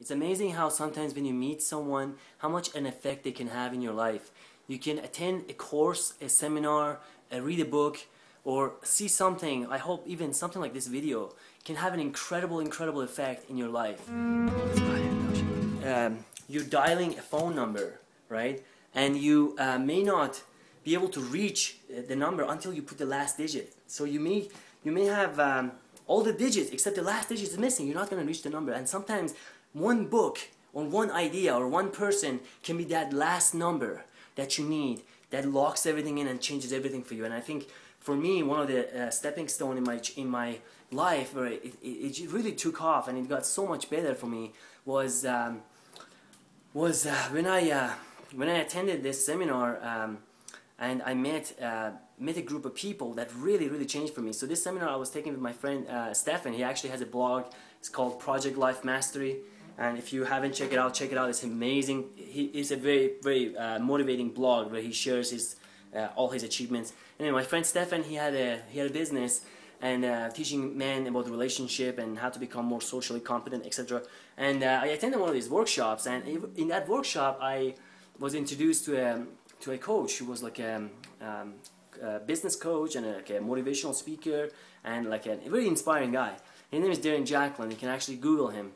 It's amazing how sometimes when you meet someone, how much an effect they can have in your life. You can attend a course, a seminar, read a book, or see something. I hope even something like this video can have an incredible effect in your life. You're dialing a phone number, right? And you may not be able to reach the number until you put the last digit. So you may have all the digits except the last digit is missing. You're not going to reach the number. And sometimes one book or one idea or one person can be that last number that you need, that locks everything in and changes everything for you. And I think for me, one of the stepping stone in my life where it really took off and it got so much better for me was when I attended this seminar and I met a group of people that really changed for me. So this seminar I was taking with my friend Stefan. He actually has a blog. It's called Project Life Mastery. And if you haven't checked it out, check it out. It's amazing. It's a very motivating blog where he shares his all his achievements. Anyway, my friend Stefan, he had a business and teaching men about relationship and how to become more socially competent, etc. And I attended one of these workshops, and in that workshop, I was introduced to a coach who was like a business coach and a motivational speaker and like a very inspiring guy. His name is Darren Jacklin. You can actually Google him.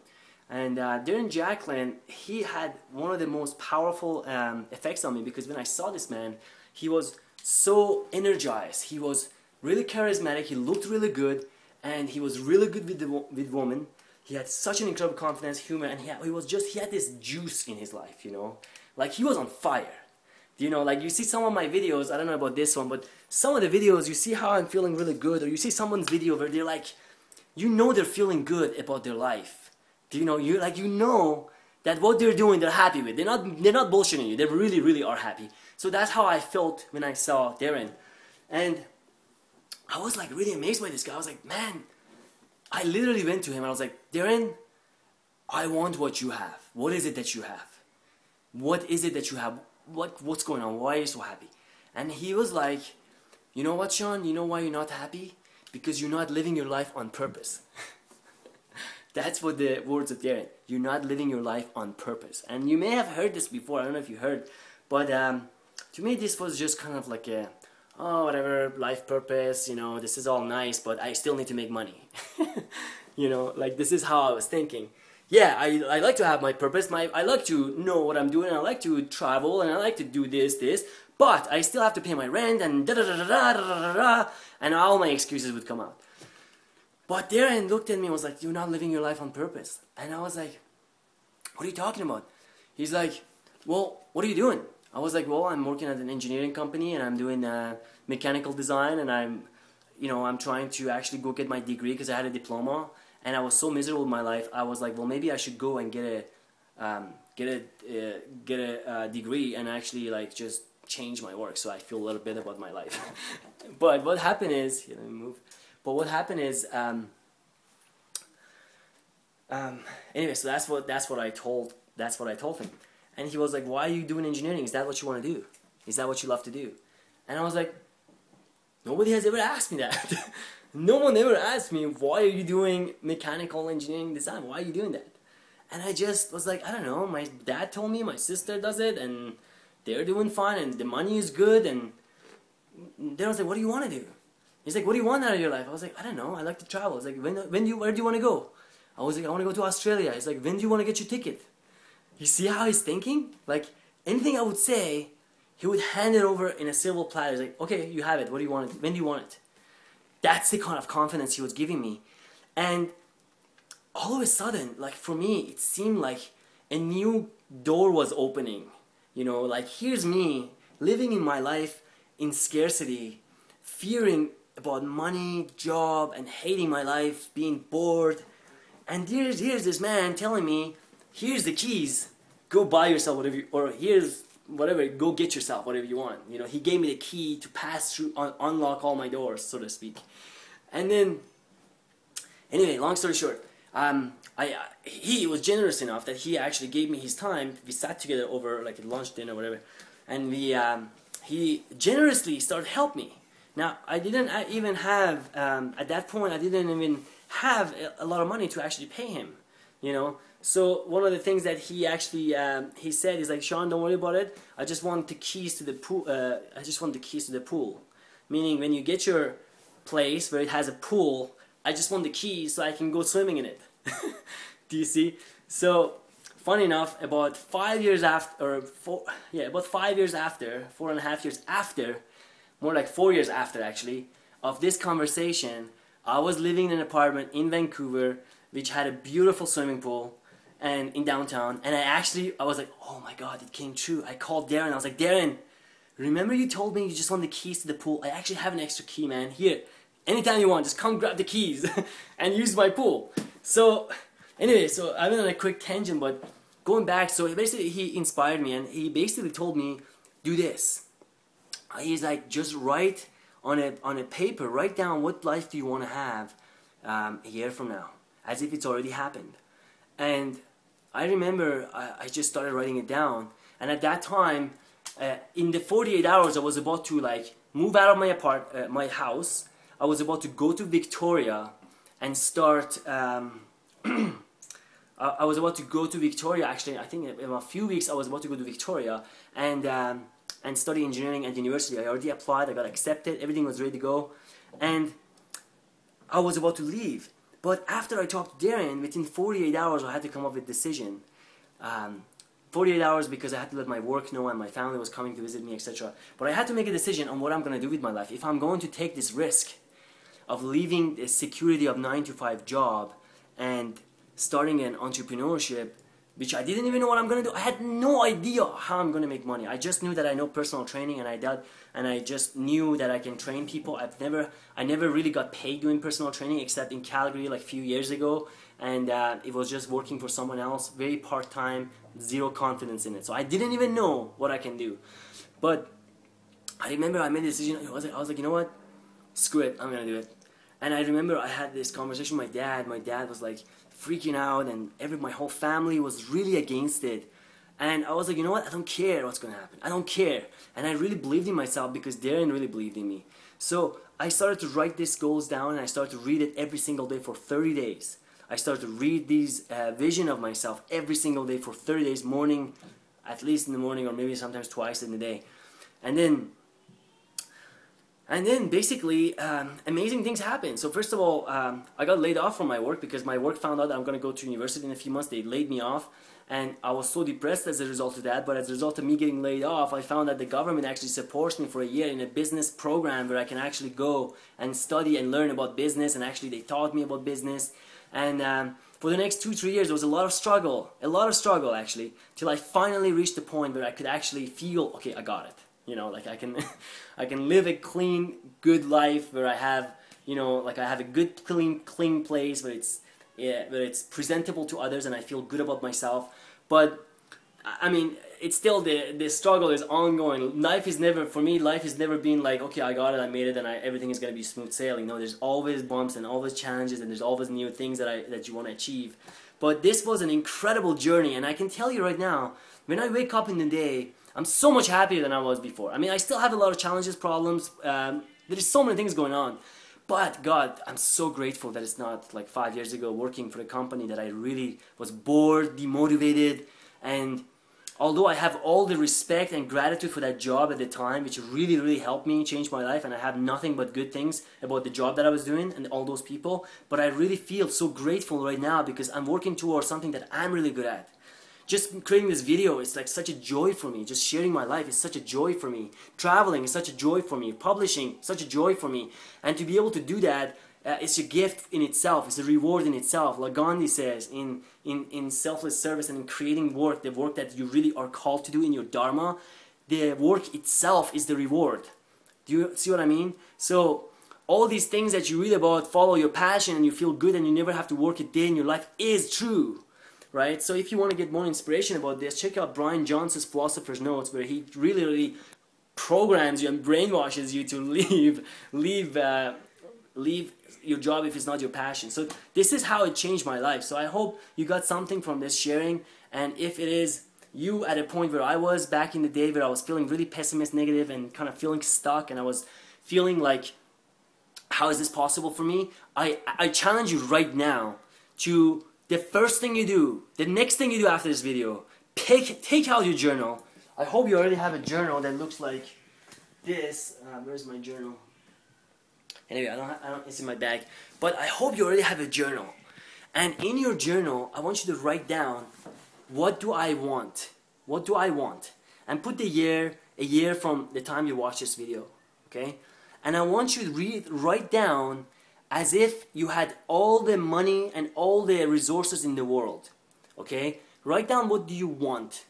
And Darren Jacklin, he had one of the most powerful effects on me, because when I saw this man, he was so energized. He was really charismatic. He looked really good, and he was really good with women. He had such an incredible confidence, humor, and he had this juice in his life, you know, like he was on fire. You know, like you see some of my videos. I don't know about this one, but some of the videos you see how I'm feeling really good, or you see someone's video where they're like, you know, they're feeling good about their life. You know that what they're doing, they're happy with. They're not bullshitting you. They really are happy. So that's how I felt when I saw Darren, and I was like really amazed by this guy. I was like, man, I literally went to him and I was like, Darren, I want what you have. What is it that you have? What is it that you have? What's going on? Why are you so happy? And he was like, you know what, Sean? You know why you're not happy? Because you're not living your life on purpose. That's what the words of Darren. You're not living your life on purpose. And you may have heard this before. I don't know if you heard. But to me, this was just kind of like a, oh, whatever, life purpose, you know, this is all nice, but I still need to make money. You know, like this is how I was thinking. Yeah, I like to have my purpose. I like to know what I'm doing. I like to travel, and I like to do this, but I still have to pay my rent, and and all my excuses would come out. But Darren looked at me and was like, you're not living your life on purpose. And I was like, what are you talking about? He's like, well, what are you doing? I was like, well, I'm working at an engineering company and I'm doing mechanical design, and I'm trying to actually go get my degree because I had a diploma, and I was so miserable in my life. I was like, well, maybe I should go and get a degree and actually like just change my work so I feel a little better about my life. But what happened is, let me move. But what happened is, anyway, so that's what I told him, and he was like, "Why are you doing engineering? Is that what you want to do? Is that what you love to do?" And I was like, "Nobody has ever asked me that. No one ever asked me, why are you doing mechanical engineering design? Why are you doing that?" And I just was like, I don't know. My dad told me, my sister does it, and they're doing fine, and the money is good. And then I was like, "What do you want to do?" He's like, "What do you want out of your life?" I was like, "I don't know. I like to travel." I was like, where do you want to go? I was like, "I want to go to Australia." He's like, "When do you want to get your ticket?" You see how he's thinking? Like, anything I would say, he would hand it over in a silver platter. He's like, "Okay, you have it. What do you want? When do you want it?" That's the kind of confidence he was giving me. And all of a sudden, like for me, it seemed like a new door was opening. You know, like here's me living in my life in scarcity, fearing about money, job, and hating my life, being bored. And here's this man telling me, here's the keys, go buy yourself whatever or here's whatever, go get yourself whatever you want. You know, he gave me the key to pass through, unlock all my doors, so to speak. And then, anyway, long story short, he was generous enough that he actually gave me his time. We sat together over like a lunch, dinner, whatever, and he generously started helping me. Now, I didn't even have, at that point, I didn't even have a lot of money to actually pay him. you know. So one of the things that he actually he said is like, Sean, don't worry about it. I just want the keys to the pool. I just want the keys to the pool, meaning when you get your place where it has a pool, I just want the keys so I can go swimming in it. Do you see? So funny enough, about 5 years after, about 5 years after, 4.5 years after, more like 4 years after actually, of this conversation, I was living in an apartment in Vancouver which had a beautiful swimming pool and in downtown, and I was like, oh my god, it came true. I called Darren. I was like, Darren, remember you told me you just want the keys to the pool? I actually have an extra key, man. Here, anytime you want, just come grab the keys and use my pool. So anyway, so I went on a quick tangent, but going back, so basically he inspired me, and he basically told me, do this. He's like, just write on a paper, write down what life do you want to have a year from now, as if it's already happened. And I remember I just started writing it down, and at that time, in the 48 hours I was about to like move out of my house. I was about to go to Victoria and start. I was about to go to Victoria. Actually, I think in a few weeks I was about to go to Victoria and study engineering at university. I already applied. I got accepted. Everything was ready to go, and I was about to leave. But after I talked to Darren, within 48 hours I had to come up with a decision. 48 hours because I had to let my work know and my family was coming to visit me, etc. But I had to make a decision on what I'm going to do with my life. If I'm going to take this risk of leaving the security of 9-to-5 job and starting an entrepreneurship, which I didn't even know what I'm going to do. I had no idea how I'm going to make money. I just knew that I know personal training, and I just knew that I can train people. I never really got paid doing personal training except in Calgary like a few years ago, and it was just working for someone else, very part-time, zero confidence in it. So I didn't even know what I can do. But I remember I made a decision. I was like, you know what? Screw it, I'm going to do it. And I remember I had this conversation with my dad. My dad was like freaking out, and my whole family was really against it. And I was like, you know what? I don't care what's going to happen. I don't care. And I really believed in myself because Darren really believed in me. So I started to write these goals down, and I started to read it every single day for 30 days. I started to read these vision of myself every single day for 30 days, morning, at least in the morning, or maybe sometimes twice in the day. And then basically, amazing things happened. So first of all, I got laid off from my work because my work found out that I'm going to go to university in a few months. They laid me off, and I was so depressed as a result of that. But as a result of me getting laid off, I found that the government actually supports me for a year in a business program where I can actually go and study and learn about business, and actually they taught me about business. And for the next 2-3 years, there was a lot of struggle actually, till I finally reached the point where I could actually feel, okay, I got it. You know, like I can live a clean, good life where I have, you know, like I have a good, clean place where it's presentable to others and I feel good about myself. But I mean, it's still the struggle is ongoing. Life has never been like, okay, I got it, I made it, and everything is gonna be smooth sailing. No, there's always bumps and always challenges, and there's always new things that you want to achieve. But this was an incredible journey, and I can tell you right now, when I wake up in the day, I'm so much happier than I was before. I mean, I still have a lot of challenges, problems. There's so many things going on. But God, I'm so grateful that it's not like 5 years ago working for a company that I really was bored, demotivated. And although I have all the respect and gratitude for that job at the time, which really, really helped me change my life, and I have nothing but good things about the job that I was doing and all those people, but I really feel so grateful right now because I'm working towards something that I'm really good at. Just creating this video is like such a joy for me. Just sharing my life is such a joy for me. Traveling is such a joy for me. Publishing, such a joy for me. And to be able to do that, it's a gift in itself. It's a reward in itself. Like Gandhi says, in selfless service and in creating work, the work that you really are called to do in your dharma, the work itself is the reward. Do you see what I mean? So all these things that you read about, follow your passion and you feel good and you never have to work a day in your life is true. Right? So if you want to get more inspiration about this, check out Brian Johnson's Philosopher's Notes, where he really programs you and brainwashes you to leave your job if it's not your passion. So this is how it changed my life. So I hope you got something from this sharing, and if it is you at a point where I was back in the day where I was feeling really pessimist, negative, and kind of feeling stuck, and I was feeling like, how is this possible for me? I challenge you right now to the first thing you do, the next thing you do after this video, take out your journal. I hope you already have a journal that looks like this. Where's my journal? Anyway, it's in my bag. But I hope you already have a journal. And in your journal, I want you to write down, what do I want? What do I want? And put a year from the time you watch this video, okay? And I want you to write down as if you had all the money and all the resources in the world, okay? Write down what do you want,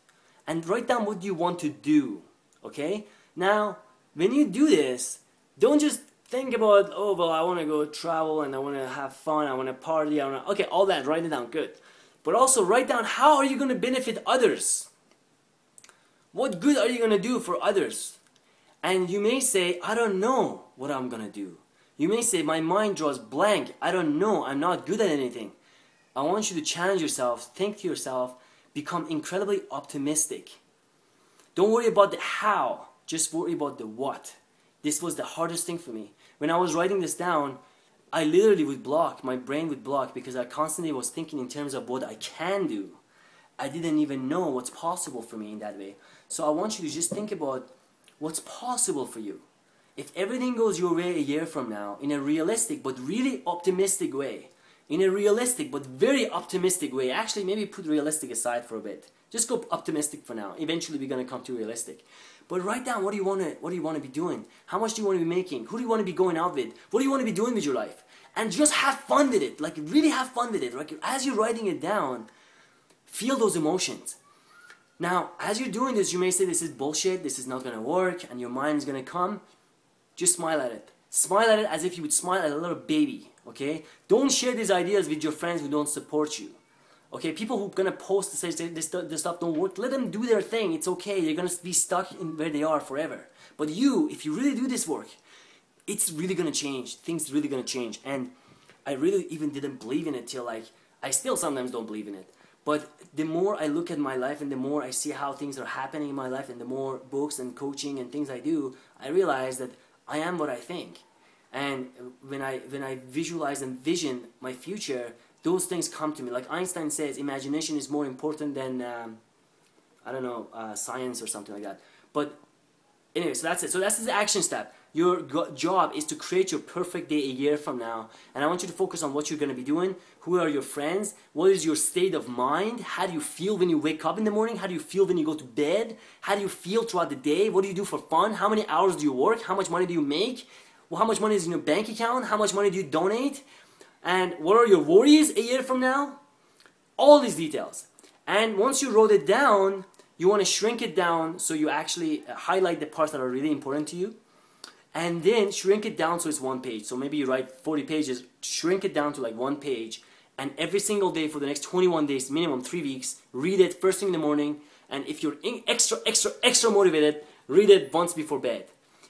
and write down what do you want to do, okay? Now, when you do this, don't just think about, oh, well, I want to go travel and I want to have fun, I want to party, okay, all that, write it down, good. But also write down, how are you going to benefit others? What good are you going to do for others? And you may say, I don't know what I'm going to do. You may say, my mind draws blank. I don't know. I'm not good at anything. I want you to challenge yourself, think to yourself, become incredibly optimistic. Don't worry about the how, just worry about the what. This was the hardest thing for me. When I was writing this down, I literally would block, my brain would block, because I constantly was thinking in terms of what I can do. I didn't even know what's possible for me in that way. So I want you to just think about what's possible for you. If everything goes your way a year from now, in a realistic but really optimistic way, in a realistic but very optimistic way, actually maybe put realistic aside for a bit. Just go optimistic for now. Eventually we're going to come to realistic. But write down, what do you want to be doing? How much do you want to be making? Who do you want to be going out with? What do you want to be doing with your life? And just have fun with it. Like, really have fun with it. Like, as you're writing it down, feel those emotions. Now, as you're doing this, you may say, this is bullshit, this is not going to work, and your mind is going to come. Just smile at it. Smile at it as if you would smile at a little baby, okay? Don't share these ideas with your friends who don't support you. Okay, people who are going to post and say this stuff don't work, let them do their thing. It's okay. They're going to be stuck in where they are forever. But you, if you really do this work, it's really going to change. Things are really going to change. And I really even didn't believe in it till, like, I still sometimes don't believe in it. But the more I look at my life and the more I see how things are happening in my life and the more books and coaching and things I do, I realize that I am what I think. And when I visualize and vision my future, those things come to me. Like Einstein says, imagination is more important than, I don't know, science or something like that. But anyway, so that's it. So that's the action step. Your job is to create your perfect day a year from now. And I want you to focus on what you're going to be doing. Who are your friends? What is your state of mind? How do you feel when you wake up in the morning? How do you feel when you go to bed? How do you feel throughout the day? What do you do for fun? How many hours do you work? How much money do you make? Well, how much money is in your bank account? How much money do you donate? And what are your worries a year from now? All these details. And once you wrote it down, you want to shrink it down so you actually highlight the parts that are really important to you. And then shrink it down so it's one page. So maybe you write 40 pages, shrink it down to like one page. And every single day for the next 21 days, minimum 3 weeks, read it first thing in the morning. And if you're extra motivated, read it once before bed.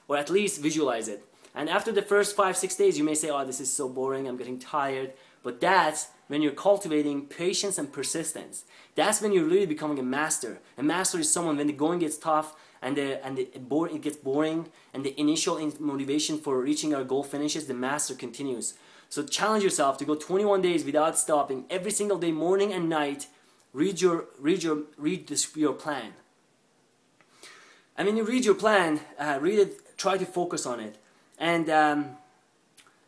Or at least visualize it. And after the first 5-6 days, you may say, oh, this is so boring, I'm getting tired. But that's when you're cultivating patience and persistence. That's when you're really becoming a master. A master is someone when the going gets tough and it gets boring and the initial motivation for reaching our goal finishes, the master continues. So challenge yourself to go 21 days without stopping. Every single day, morning and night, read your plan. And when you read your plan, read it, try to focus on it. And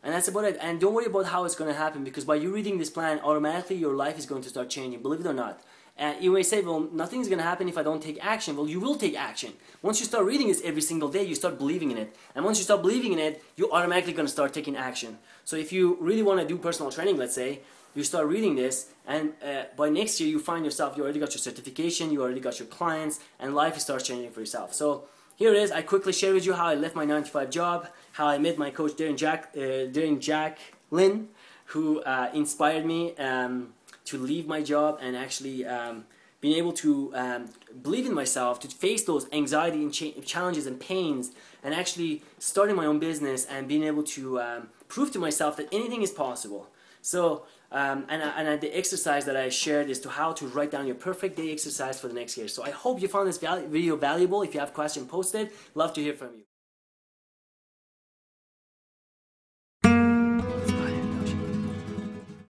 that's about it. And don't worry about how it's going to happen, because by you reading this plan, automatically your life is going to start changing, believe it or not. And you may say, well, nothing's going to happen if I don't take action. Well, you will take action. Once you start reading this every single day, you start believing in it. And once you start believing in it, you're automatically going to start taking action. So if you really want to do personal training, let's say, you start reading this, and by next year you find yourself, you already got your certification, you already got your clients, and life starts changing for yourself. So here it is. I quickly share with you how I left my 9-to-5 job, how I met my coach Darren Jacklin, who inspired me to leave my job and actually being able to believe in myself, to face those anxiety and challenges and pains, and actually starting my own business and being able to prove to myself that anything is possible. So, the exercise that I shared is to how to write down your perfect day exercise for the next year. So I hope you found this video valuable. If you have questions, post it. Love to hear from you.